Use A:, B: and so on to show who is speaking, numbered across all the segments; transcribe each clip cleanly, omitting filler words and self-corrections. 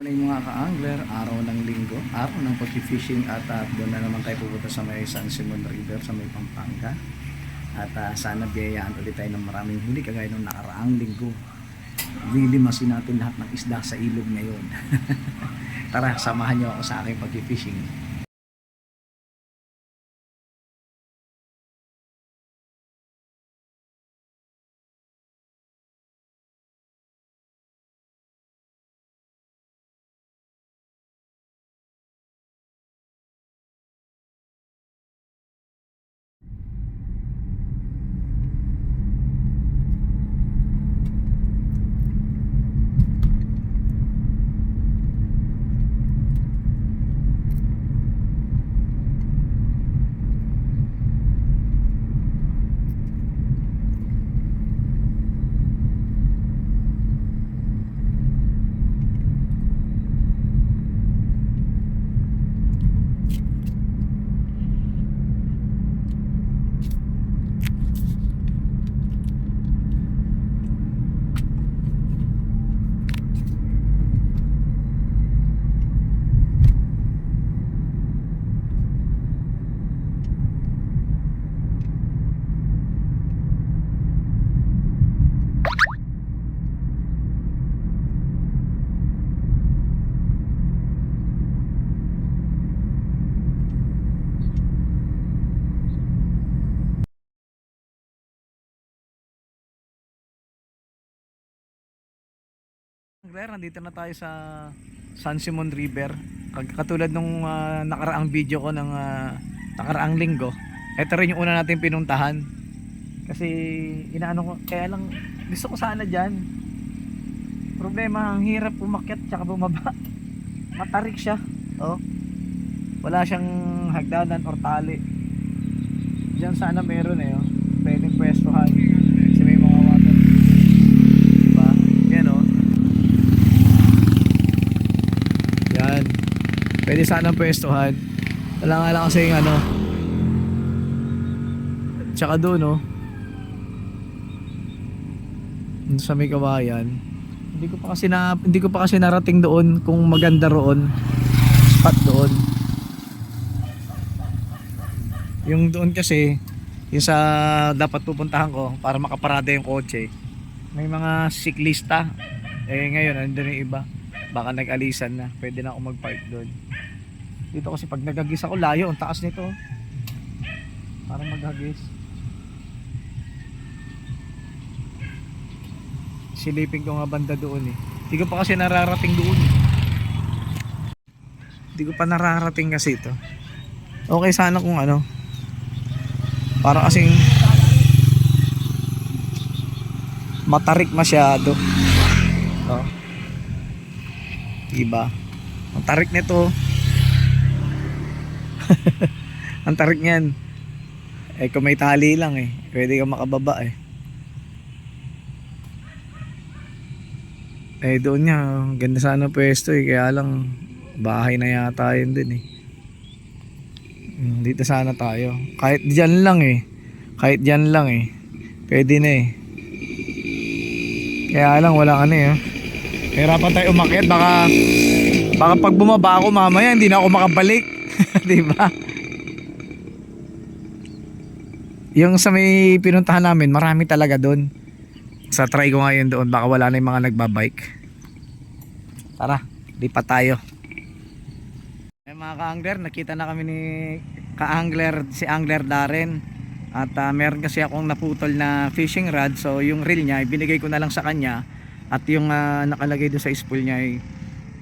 A: Morning mga ka-angler, araw ng linggo, araw ng pag-fishing at doon na naman tayo pupunta sa may San Simon River sa may Pampanga. At sana biyayaan ulit tayo ng maraming huli kagaya nung nakaraang linggo. Lilimasin natin lahat ng isda sa ilog ngayon. Tara, samahan niyo ako sa aking pag-fishing. Angler, nandito na tayo sa San Simon River. Katulad nung nakaraang video ko ng nakaraang linggo, ito rin yung una natin pinuntahan. Kasi inaano ko, kaya lang gusto ko sana dyan. Problema, ang hirap umakyat tsaka bumaba. Matarik siya. Oh. Wala siyang hagdanan or tali. Diyan sana meron oh. Pwedeng pwestuhan. Kasi may mga water. Diba? Yan oh. Yan. Pwede sanang pwestuhan. Wala nga lang kasi yung ano. Tsaka doon oh. Sa may kawayan. Hindi ko pa kasi narating doon kung maganda roon. Spot doon. Yung doon kasi yung sa dapat pupuntahan ko para makaparada yung kotse. May mga siklista. Ngayon andun yung iba. Baka nag-alisan na, pwede na ako mag-park doon. Dito kasi pag naghagis ako, layo ang taas nito. Para maghagis. Silipin ko nga banda doon eh. Hindi ko pa kasi nararating doon. Hindi ko pa nararating kasi ito. Okay sana kung ano. Para kasing matarik masyado. Oh. Diba? Ang tarik nito. Ang tarik niyan. Kung may tali lang pwede kang makababa doon nga, ganda sana pwesto kaya lang bahay na yata yun din dito sana tayo. Kahit dyan lang Kahit dyan lang pwede na Kaya lang wala hirapan tayo umakyat, baka pag bumaba ako mamaya hindi na ako makabalik. Diba? Yung sa may pinuntahan namin, marami talaga doon. Sa try ko ngayon doon, baka wala na yung mga nagbabike. Tara, lipat tayo. Mga ka-angler, nakita na kami ni ka-angler, si Angler Darren. At meron kasi akong naputol na fishing rod. So yung reel niya, binigay ko na lang sa kanya. At yung nakalagay doon sa spool niya ay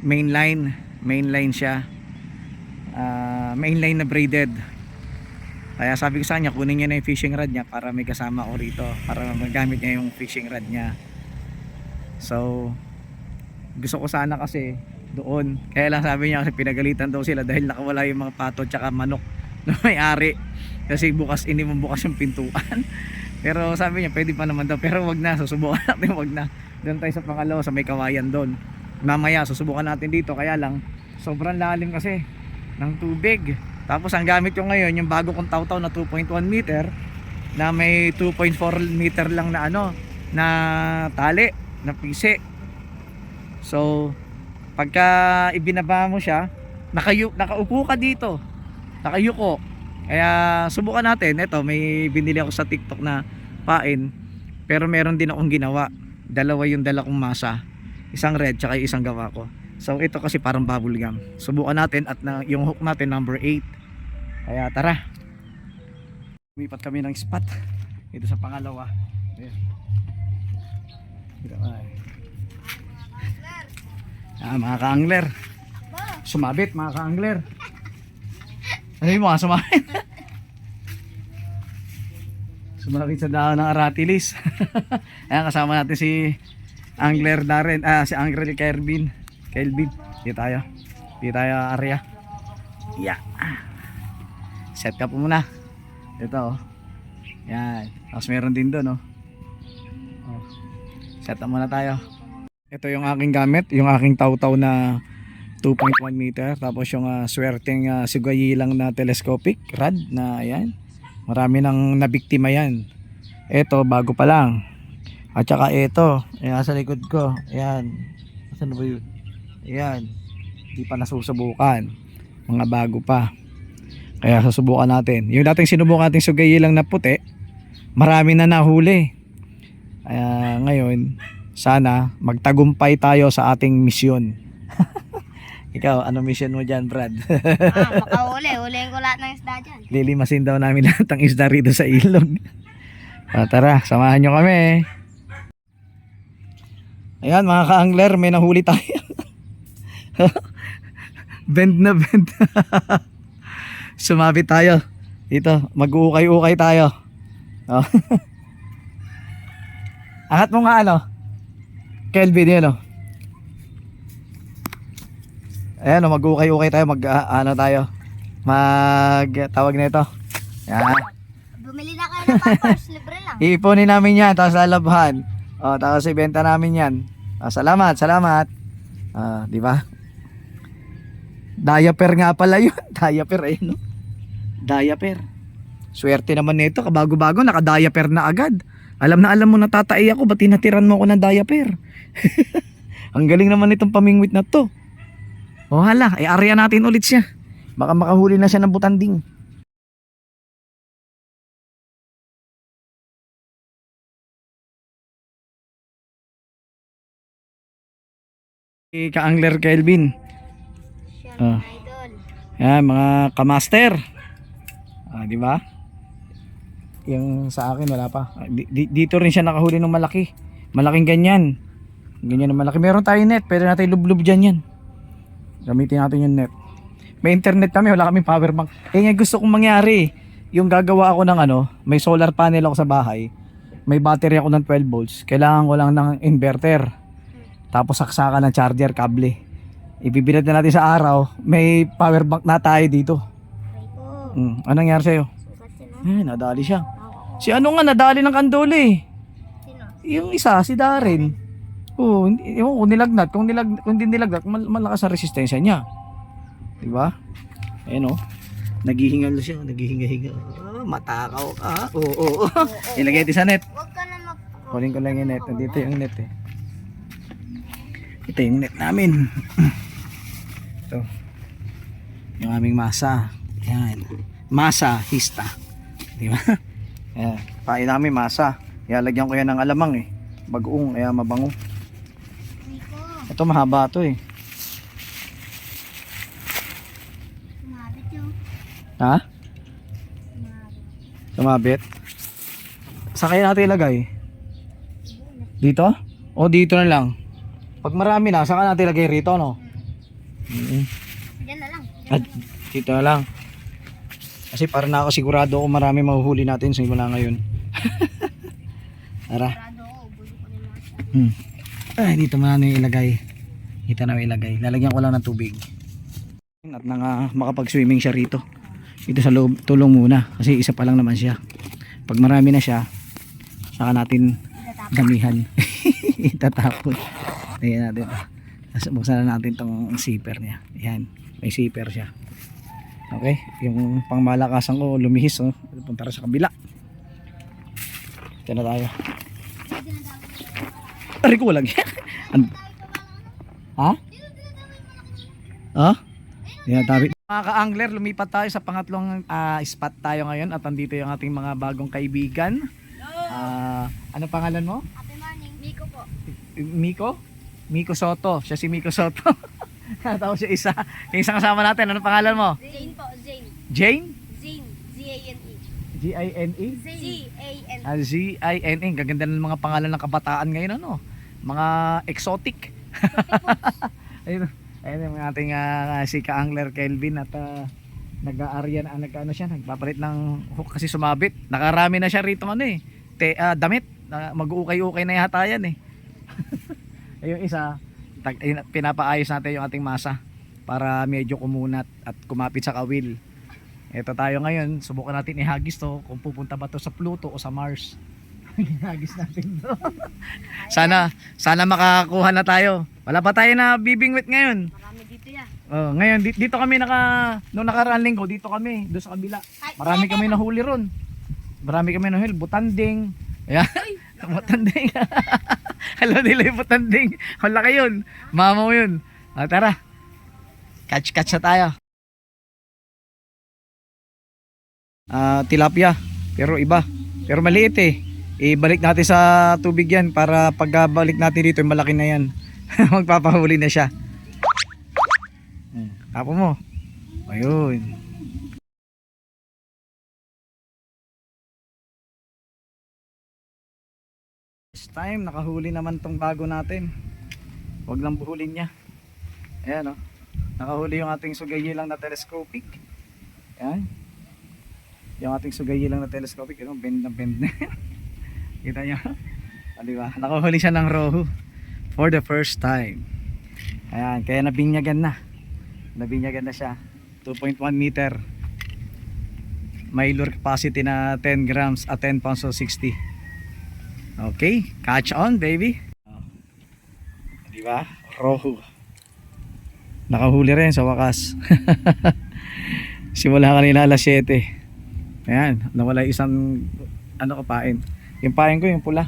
A: mainline siya. Mainline na braided. Kaya sabi ko sa kanya, kunin niya na yung fishing rod niya para may kasama ko rito, para magamit niya yung fishing rod niya. So gusto ko sana kasi doon, kaya lang sabi niya kasi pinagalitan daw sila dahil nakawala yung mga pato tsaka manok na may-ari kasi hindi mo bukas yung pintuan. Pero sabi niya pwede pa naman daw, pero wag na, susubukan natin, wag na. Doon tayo sa pangalawa sa may kawayan doon. Mamaya susubukan natin dito, kaya lang sobrang lalim kasi ng tubig. Tapos ang gamit ko ngayon yung bago kong tawtaw na 2.1 meter na may 2.4 meter lang na na tali, na pisi. So pagka ibinaba mo siya, nakaupo ka dito, nakayuko. Kaya subukan natin. Ito, may binili ako sa TikTok na pain, pero meron din akong ginawa. Dalawa yung dala kong masa, isang red tsaka isang gawa ko. So ito kasi parang bubble gum. Subukan natin at yung hook natin number 8. Kaya tara, lumipat kami ng spot ito sa pangalawa. Ayan. Mga ka-angler, sumabit mga ka-angler. Ano yung mga sumabit? Sumabit sa dahon ng aratilis. Ayan, kasama natin si Angler Darren, si Angler Kelvin. Dito tayo area. Yeah. Set ka po muna. Ito, oh. Yan. Tapos meron din doon, oh. Set up muna tayo. Ito yung aking gamit, yung aking taw-taw na 2.1 meter. Tapos yung swerteng sigayilang na telescopic rod na ayan. Marami nang nabiktima yan. Ito, bago pa lang. At saka ito, ayan sa likod ko. Ayan. Saan ba yun? Ayan. Hindi pa nasusubukan. Mga bago pa. Kaya susubukan natin. Yung dating sinubukan natin sigayilang na puti, marami na nahuli. Ngayon, sana magtagumpay tayo sa ating misyon. Ikaw, ano mission mo dyan, Brad?
B: Makahuli. Huliin ko lahat ng isda dyan.
A: Lilimasin daw namin lahat ng isda rito sa ilog. Tara, samahan nyo kami. Ayan mga ka-angler, may nahuli tayo. Bend na bend. Sumabit tayo. Dito, mag-uukay-ukay tayo. Oh. Angat mo nga Kelvin yun Ayan mag-ukay-ukay tayo, tayo. Tawag na ito. Yan.
B: Bumili na kayo ng pampers, libre lang.
A: Iipunin namin yan, tapos lalabhan. Tapos ibenta namin yan. Salamat. Di ba? Diaper nga pala yun. Diaper Diaper. Swerte naman nito, kabago-bago, naka-diaper na agad. Alam mo natatay ako, ba't tinatiran mo ako ng diaper? Ang galing naman itong pamingwit na to. Hala, area natin ulit siya. Baka makahuli na siya ng butanding. Ka-angler Kelvin.
B: Siya idol.
A: Yan, mga kamaster. Di ba? Yung sa akin wala pa. Dito rin siya nakahuli ng malaki. Malaking ganyan. Ganyan na malaki. Meron tayong net. Pwede natin lublob dyan yan. Gamitin natin yung net. May internet kami. Wala kaming power bank. Nga gusto kong mangyari. Yung gagawa ako ng may solar panel ako sa bahay. May battery ako ng 12 volts. Kailangan ko lang ng inverter. Tapos saksakan ng charger, kable. Ibibilad na natin sa araw. May power bank na tayo dito. Anong nangyari sa'yo? Nadali siya. Si nga nadali ng kandole.
B: Sino?
A: Yung isa, si Darren. Kung nilagnat. Kung hindi nilagnat, malakas ang resistensya niya. Diba? Ayan naghihingal siya. Naghihinga-hinga. Matakaw ka. Oo. Ilagay natin sa net.
B: Huwag ka na
A: Kunin ko lang yung net. Dito yung net Ito yung net namin. Ito. Yung aming masa. Ayan. Masa hista. Diba? Ayan. Pain namin masa. Ilalagyan ko yan ng alamang Bagoong. Kaya mabango. Ito mahaba ito
B: Sumabit yun.
A: Ha? Sumabit? Saan kaya natin ilagay? Dito? O dito na lang? Pag marami na, saan natin ilagay rito
B: Diyan na lang.
A: At dito na lang. Kasi para na ako sigurado kung marami mahuhuli natin simula ngayon. Tara.
B: Sarado ako. Bulo ko na mga
A: Dito mo na ilagay. Dito na ilagay. Lalagyan ko lang ng tubig. At makapag-swimming siya rito. Dito sa loob, tulong muna. Kasi isa pa lang naman siya. Pag marami na siya, saka natin gamihan. Itatapon. Ayan natin. Buksan na natin tong zipper niya. Ayan. May zipper siya. Okay. Yung pangmalakasan ko lumihis. Punta sa kabila. Ito na tayo. Ari ko walang yan. Ha? Oh? Yan, tabi. Mga ka-angler, lumipat tayo sa pangatlong spot tayo ngayon at andito yung ating mga bagong kaibigan. Ano pangalan mo?
B: Happy morning. Miko po.
A: Miko? Miko Soto. Siya si Miko Soto. Tapos yung isa. Yung isang kasama natin. Ano pangalan mo?
B: Zane po. Zane.
A: Jane?
B: Zane. Z-A-N-E.
A: G-I-N-E?
B: Z-A-N-E.
A: Z-I-N-E. Gaganda ng mga pangalan ng kabataan ngayon. Ano? Mga exotic. Ayun. Ayun yung ating si ka-angler Kelvin at nag-aarya na nag-ano siya, nagpapalit ng hook kasi sumabit. Nakarami na siya rito ano eh. Damit. Mag-uukay-ukay na yata yan eh. Ayun isa, pinapaayos natin yung ating masa para medyo kumunat at kumapit sa kawil. Ito tayo ngayon, subukan natin ihagis to kung pupunta ba to sa Pluto o sa Mars. Ihagis natin to. Sana makakuha na tayo. Wala pa tayo na bibingwit ngayon.
B: Marami dito ya.
A: Oh, ngayon dito kami nung nakaraang linggo dito kami doon sa kabila. Marami kami nahuli ron. Marami kami nahuli, butanding. Ayan. Butanding. Alam nila yung butanding. Wala kayo yun. Mama mo yun. Tara. Catch na tayo. Tilapia. Pero iba. Pero maliit eh. Ibalik natin sa tubig yan para pagbalik natin dito malaki na yan. Magpapahuli na siya. Tapo mo. Ayun. This time nakahuli naman tong bago natin. Huwag lang buhulin niya. Ayan o. Nakahuli yung ating sugayilang na telescopic. Ayan. Yung ating sugayilang na telescopic. Ayan, bend na bend na. Kita nyo? Diba? Nakahuli siya ng rohu for the first time. Ayan, kaya nabinyagan na. Nabinyagan na siya. 2.1 meter. May lure capacity na 10 grams at 10 pounds o 60. Okay, catch on baby. Diba? Rohu. Nakahuli rin sa wakas. Simula kanina alas 7. Ayan, nawala isang kapain. Yung pain ko yung pula.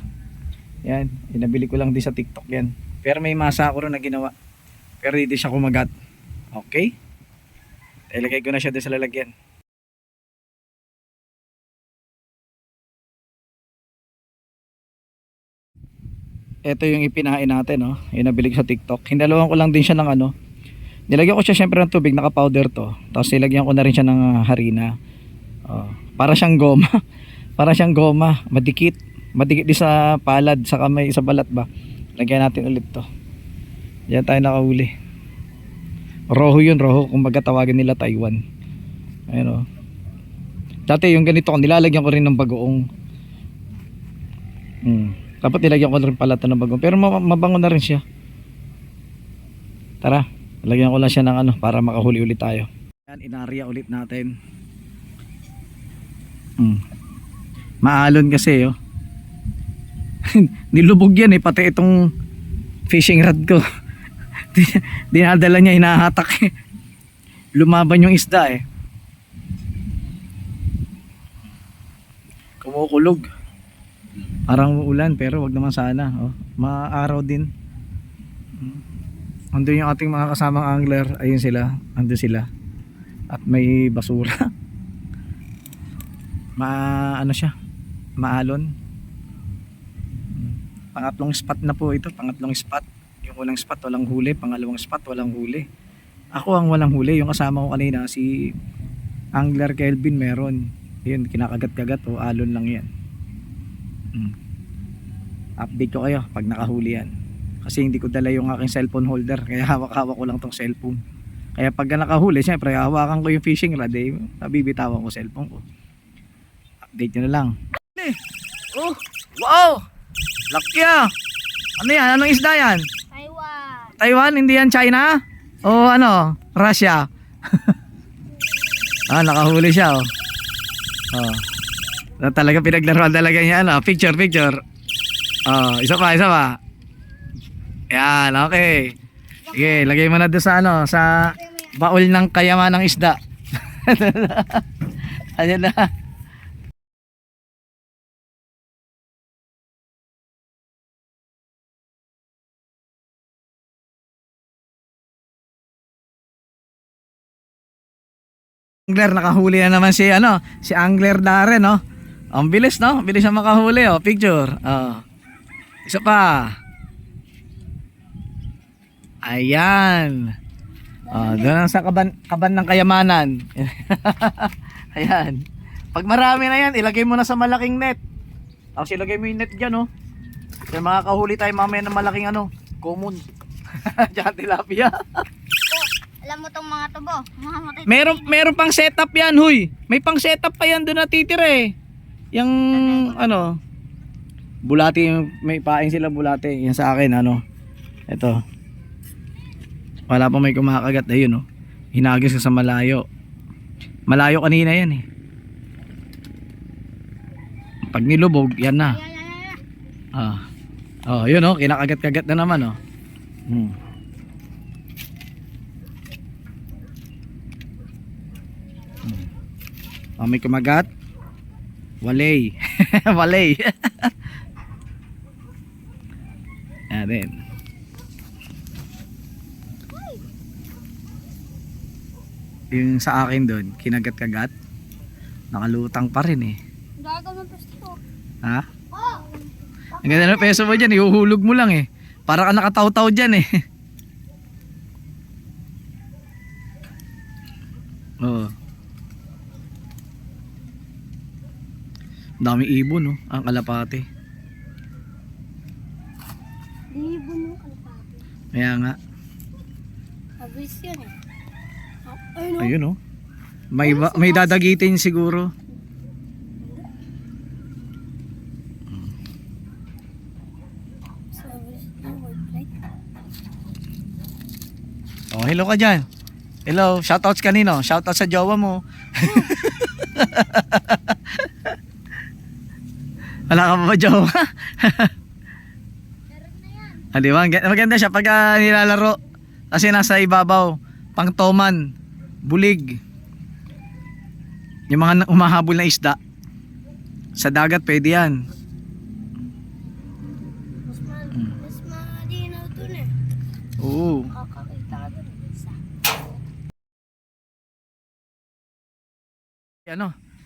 A: Yan, inabili ko lang din sa TikTok yan. Pero may masa ako rin na ginawa. Pero hindi siya kumagat. Okay? Ilagay ko na siya din sa lalagyan. Ito yung ipinahain natin, no? Yung nabili ko sa TikTok. Hinaluan ko lang din siya ng ano. Nilagyan ko siya syempre ng tubig, naka-powder to. Tapos nilagyan ko na rin siya ng harina. Para siyang goma. Para siyang goma, madikit din sa palad, sa kamay, sa balat ba. Lagyan natin ulit to. Yan tayo nakahuli. Rohu yun, rohu, kumbaga tawagin nila Taiwan. Ayun o. Dati yung ganito, nilalagyan ko rin ng bagoong. Dapat nilagyan ko rin pala ito ng bagoong. Pero mabango na rin siya. Tara, lagyan ko lang siya ng ano para makahuli ulit tayo. Yan, inarya ulit natin. Maalon kasi oh. Nilubog yan eh, pati itong fishing rod ko. Dinadala niya, hinahatak eh. Lumaban yung isda eh. Kumukulog. Parang ulan pero wag naman sana oh. Maaraw din. Andun yung ating mga kasamang angler. Ayun sila, andun sila. At may basura. Ano siya, maalon. Pangatlong spot na po ito, pangatlong spot. Yung unang spot walang huli, pangalawang spot walang huli. Ako ang walang huli, yung kasama ko kanina si Angler Kelvin meron. Yun, kinakagat-kagat o alon lang yan. Update ko kayo pag nakahuli yan. Kasi hindi ko dala yung aking cellphone holder, kaya hawak-hawak ko lang tong cellphone. Kaya pag nakahuli, syempre hawakan ko yung fishing rod eh, nabibitawan ko cellphone ko. Update nyo na lang. Oh, wow! Laki ah! Ano yan? Anong isda yan?
B: Taiwan.
A: Taiwan? Hindi yan China? O ano? Russia? Nakahuli siya oh. Talaga pinaglaruan talaga niya ano. Picture. Isa pa. Yan, okay. Sige, lagay mo na doon sa ano, sa baul ng kayamanang isda. Ayan na. Angler, nakahuli na naman si si Angler Darren, no? Ang bilis, no? Bilis na makahuli, oh. Picture. Oh. Isa pa. Ayan. Oh, doon sa kaban ng kayamanan. Ayan. Pag marami na yan, ilagay mo na sa malaking net. Tapos ilagay mo yung net dyan, oh. Kaya makakahuli tayo mamaya ng malaking common. Diyan tilapia.
B: Alam mo tong mga tubo. Mamamatay.
A: Meron pang setup yan, huy. May pang setup pa yan doon natitira eh. Yung bulati, may paing sila bulati. Yan sa akin, ito. Wala pa may kumakagat, ayun, oh. Hinagis ka sa malayo. Malayo kanina yan eh. Pag nilubog, yan na. Yun, oh, kinakagat-kagat na naman, oh. May kumagat. Walay. Walay. Yan din. Yung sa akin doon, kinagat-kagat. Nakalutang pa rin eh.
B: Gagawin pwesto.
A: Ha? Ang ganda ng peso mo dyan, ihuhulog mo lang eh. Para ka nakataw-taw dyan eh. Oo. Dami ibon, no? Ang kalapate.
B: Ibon yung kalapate.
A: Kaya nga.
B: Mabilis yan eh.
A: Ayun, no? May dadagitin siguro. Oh, hello ka dyan. Hello, shoutouts kanino? Shoutout sa jowa mo. Wala ka pa ba jowa? Di ba? Maganda siya pag nilalaro. Kasi nasa ibabaw. Pangtoman. Bulig. Yung mga umahabol na isda. Sa dagat pwede yan.
B: Mas malinaw dun eh.
A: Oo.
B: Kakakita ka dun.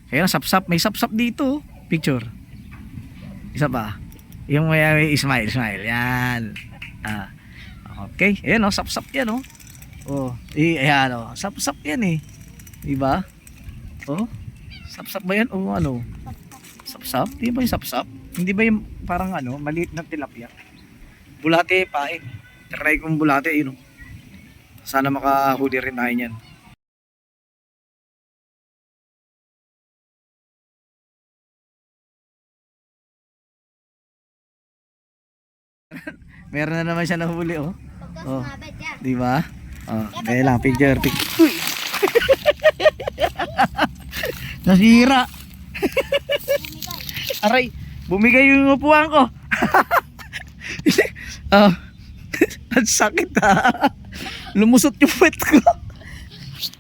A: Ayan, sapsap. May sapsap dito. Picture. Isa pa. Yung may smile. Yan. Okay. Ayan, sapsap yan, oh. Ayan, sapsap yan eh. Diba? Sapsap ba yan? Sapsap? Di ba yung sapsap? Hindi ba yung parang maliit na tilapia? Bulate, pain. Try kong bulate, yun. Sana makahuli rin tayo niyan. Meron na naman siya nahuli, oh.
B: Pagka
A: Oh.
B: sumabit yan.
A: Di ba? Kaya lang, picture. Uy! Nasira. Aray, bumigay yung upuan ko. Ang sakit ha. Lumusot yung puwet ko.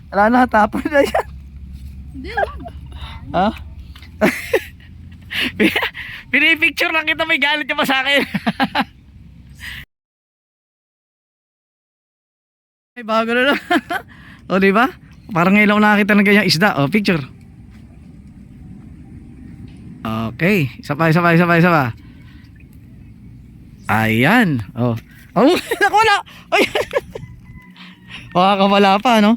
A: Wala na, tapon na yan.
B: Hindi, wag.
A: Ha? Pinipicture lang kita, may galit ka pa sa akin. Ay, bago na lang. O, diba? Parang ngayon lang nakakita ng ganyang isda. O, picture. Okay. Isa pa. Ayan. Oh, wala. Ay. Makakawala pa, no?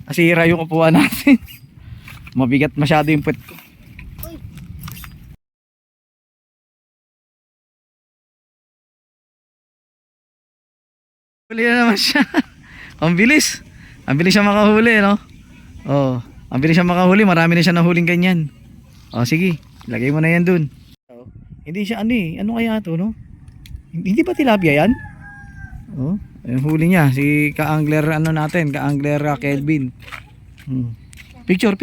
A: Nasira yung upuan natin. Mabigat masyado yung puwet ko. Huli na naman siya. Ang bilis. Ang bilis siya makahuli, no? Ang bilis siya makahuli. Marami na siya nahuling ganyan. Sige. Lagay mo na yan dun. Hindi siya ano kaya ito, no? Hindi ba tilapia yan? Yung huli niya. Si ka-angler natin. Ka-angler Kelvin. Picture.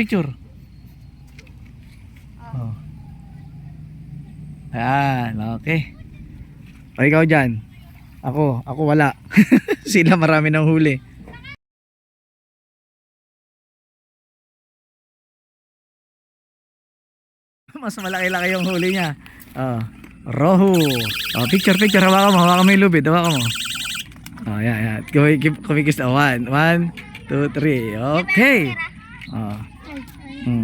A: Ayan. Okay. O, ikaw dyan. Ako wala. Sila marami nang huli. Mas malaki-laki yung huli niya. Rohu. Picture. Hawakan mo yung lubid. Hawakan mo. Yan. Kumikis na. 1, 2, 3. Okay. Oh.
B: Ay, ay.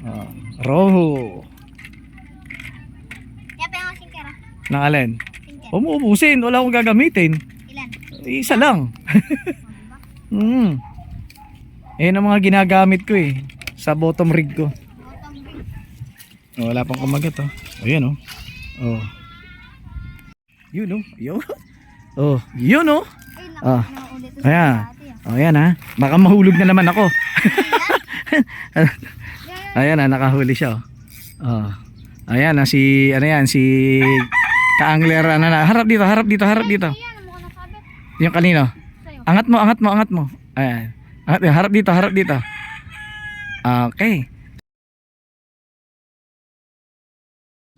A: Oh. Rohu.
B: Kaya pa yung singkera.
A: Nang alin?
B: Singkera.
A: Huwag mo ubusin. Wala akong gagamitin.
B: Ilan?
A: Isa lang.
B: O, diba?
A: Ayan ang mga ginagamit ko eh. Sa bottom rig ko.
B: Bottom ring.
A: Oh, wala pang kumagat oh. Ayan oh. Oh. Yun oh. Yun. Oh, yun oh.
B: Ay,
A: Ah.
B: nakaulit ito
A: Ayan.
B: sa dati, ah.
A: Oh, ayan ha. Baka mahulog na naman ako. Ayan ha, nakahuli siya oh. Oh. Ayan ha, si ano yan, si ka-angler ano na. Harap dito, harap dito, harap dito.
B: Ayan, ano mo ka nasabit?
A: Yung kanino?
B: Sa'yo.
A: Angat mo, angat mo, angat mo. Ayan. Angat, harap dito, harap dito. Okay.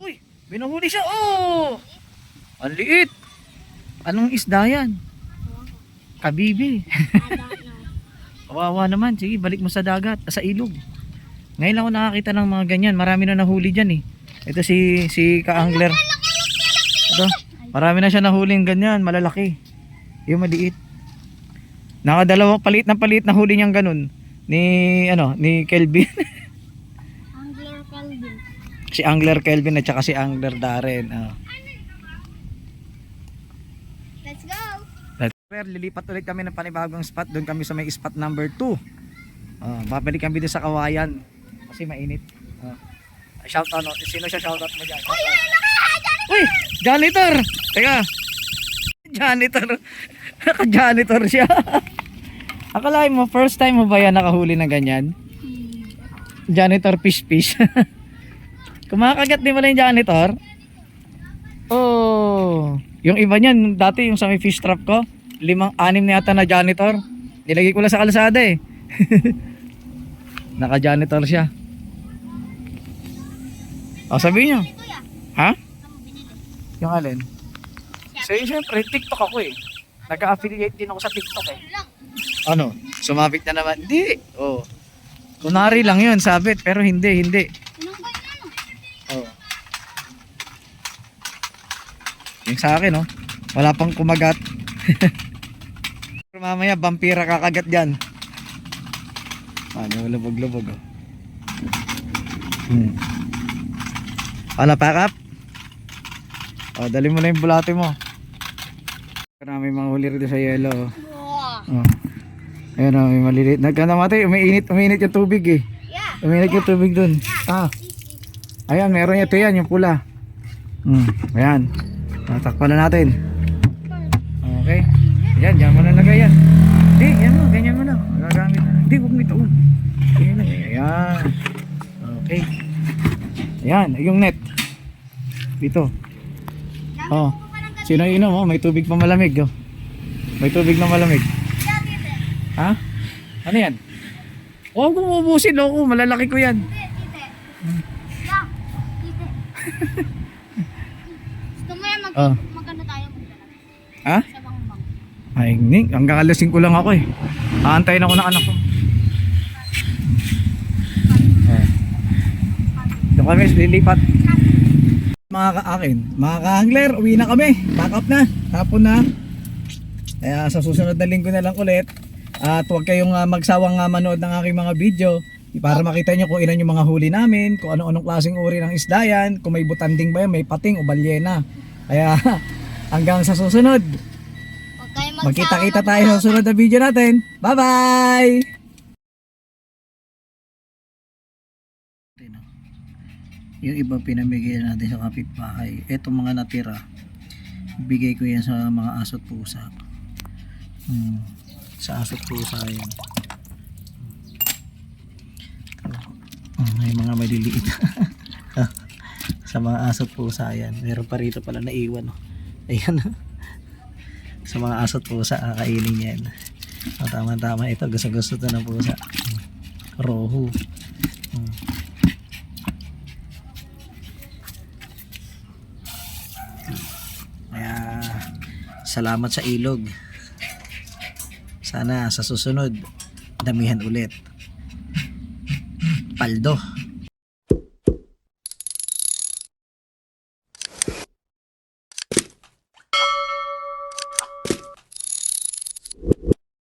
A: Uy, binuhuli siya. Oh! Ang liit. Anong isda yan? Kabibi.
B: I don't know.
A: Kawawa naman. Sige, balik mo sa dagat, sa ilog. Ngayon lang ako nakakita ng mga ganyan. Marami na nahuli dyan eh. Ito si ka-angler. Ito, marami na siya nahuling ganyan, malalaki. Yung maliit. Nakadalawa palit na huli niyang ganun. Ni Kelvin.
B: Angler Calvin.
A: Si Angler Kelvin at saka si Angler Darren. Oh.
B: Let's go.
A: Lilipat ulit kami ng panibagong spot. Doon kami sa may spot number 2. Babalik kami doon sa Kawayan. Kasi mainit. Shout out, sino siya shout out mo dyan? Uy! Janitor! Teka! Janitor! Naka-janitor siya. Akalain mo, first time mo ba yan nakahuli ng ganyan? Janitor fish. Kumakagat din pala yung janitor. Oh! Yung iba niyan, dati yung sa may fish trap ko, 5-6 na yata na janitor. Nilagay ko lang sa kalsada eh. Naka-janitor siya. O, sabihin nyo.
B: Ito ya.
A: Ha?
B: Saan mo binili?
A: Yung alin? So, siyempre, TikTok ako eh. Nag-affiliate din ako sa TikTok eh.
B: Lang.
A: Ano? Sumabit na naman? Hindi. Oh. Kunari lang yun, sabit. Pero hindi.
B: Sinungkay na no.
A: Oh. Yung sa akin, oh. Wala pang kumagat. Pero mamaya, vampira kakagat dyan. Ano, lubog-lubog, oh. Ano, pack up? Oh, dali mo na yung bulate mo. May mga huli rito sa yelo, oh.
B: Wow.
A: Oh. Ayun oh, may maliliit. Nagkanamatay, umiinit yung tubig eh.
B: Yeah.
A: Umiinit yung tubig dun. Ayan, meron ito yan, yung pula. Ayan. Tatakpan na natin. Okay. Ayan, dyan mo na lagay yan. Hindi, yan mo, ganyan mo na. Magagamit na. Hindi, huwag mo ito. Ayan. Okay. Ayan, yung net. Dito. Oh. Sino inom oh, may tubig pa malamig oh. May tubig na malamig. Ha? Ano yan? Huwag kong ubusin, loko. Malalaki ko yan.
B: Gusto mo yan
A: Oh.
B: magkano tayo magdala?
A: Ha?
B: Sa bang.
A: Ay, hindi. Hanggang alas 5 lang ako eh. Aantayin ako ng anak ko. Ito kami, lilipat. Mga ka-akin, mga ka-angler, uwi na kami. Pack up na. Hapon na. Kaya sa susunod na linggo na lang ulit. At huwag kayong magsawang manood ng aking mga video para makita nyo kung ilan yung mga huli namin, kung ano-anong klaseng uri ng isda yan, kung may butanding ba yan, may pating o balyena. Kaya hanggang sa susunod,
B: Huwag kayo magsawa
A: magkita-kita tayo sa susunod na video natin. Bye-bye! Yung iba pinamigay natin sa kapitbahay. Etong mga natira, bigay ko yan sa mga aso't pusa. Sa aso't pusa yan. May mga maliliit. Sa mga aso't pusa yan. Meron pa rito pala naiwan. Oh. Ayan. Sa mga aso't pusa, kakainin yan. Tama-tama ito. Gusto-gusto ito ng pusa. Rohu. Kaya salamat sa ilog. Sana sa susunod damihan ulit. Paldo.